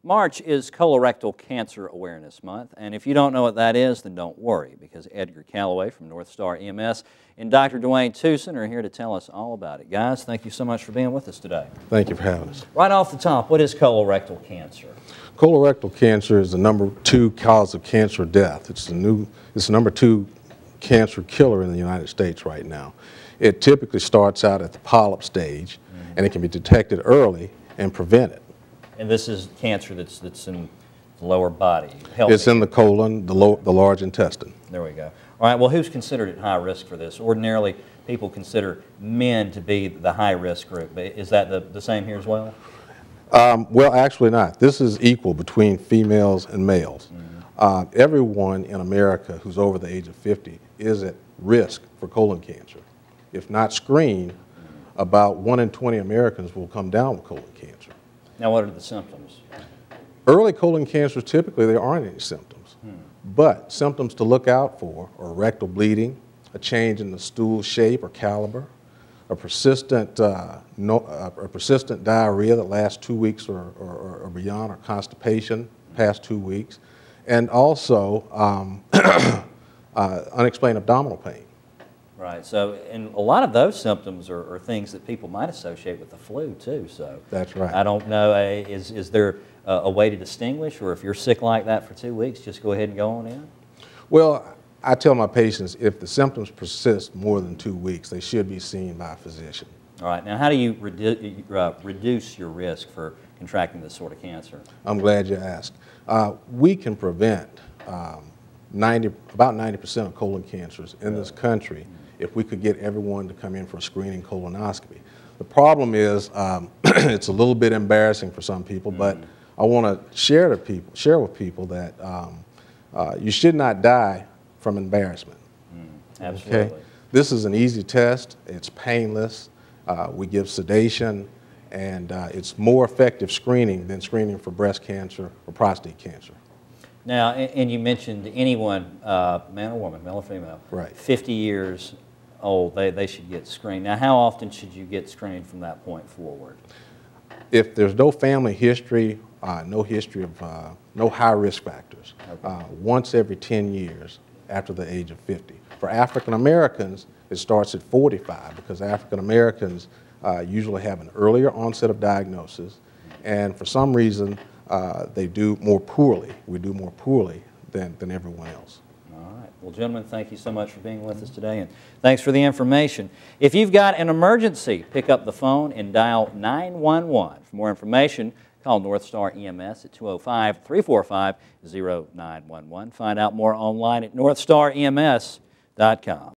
March is Colorectal Cancer Awareness Month, and if you don't know what that is, then don't worry, because Edgar Calloway from North Star EMS and Dr. Dwayne Tucson are here to tell us all about it. Guys, thank you so much for being with us today. Thank you for having us. Right off the top, what is colorectal cancer? Colorectal cancer is the #2 cause of cancer death. It's the #2 cancer killer in the United States right now. It typically starts out at the polyp stage, and it can be detected early and prevented. And this is cancer that's in the lower body? Healthy. It's in the colon, the large intestine. There we go. All right, well, who's considered at high risk for this? Ordinarily, people consider men to be the high risk group. Is that the same here as well? Well, actually not. This is equal between females and males. Everyone in America who's over the age of 50 is at risk for colon cancer. If not screened, about 1 in 20 Americans will come down with colon cancer. Now, what are the symptoms? Early colon cancer, typically there aren't any symptoms, but symptoms to look out for are rectal bleeding, a change in the stool shape or caliber, a persistent diarrhea that lasts 2 weeks or beyond, or constipation past 2 weeks, and also unexplained abdominal pain. Right, so, and a lot of those symptoms are things that people might associate with the flu too, so. That's right. I don't know, is there a way to distinguish, or if you're sick like that for 2 weeks, just go ahead and go on in? Well, I tell my patients if the symptoms persist more than 2 weeks, they should be seen by a physician. All right, now how do you reduce your risk for contracting this sort of cancer? I'm glad you asked. We can prevent about 90% of colon cancers in this country if we could get everyone to come in for a screening colonoscopy. The problem is it's a little bit embarrassing for some people, but I want to share with people that you should not die from embarrassment. Absolutely. Okay? This is an easy test. It's painless. We give sedation, and it's more effective screening than screening for breast cancer or prostate cancer. Now, and you mentioned anyone, man or woman, male or female, right, 50 years old, they should get screened. Now, how often should you get screened from that point forward? If there's no family history, no history of no high risk factors, once every 10 years after the age of 50. For African Americans, it starts at 45 because African Americans usually have an earlier onset of diagnosis, and for some reason they do more poorly. We do more poorly than everyone else. All right. Well, gentlemen, thank you so much for being with us today, and thanks for the information. If you've got an emergency, pick up the phone and dial 911. For more information, call North Star EMS at 205-345-0911. Find out more online at northstarems.com.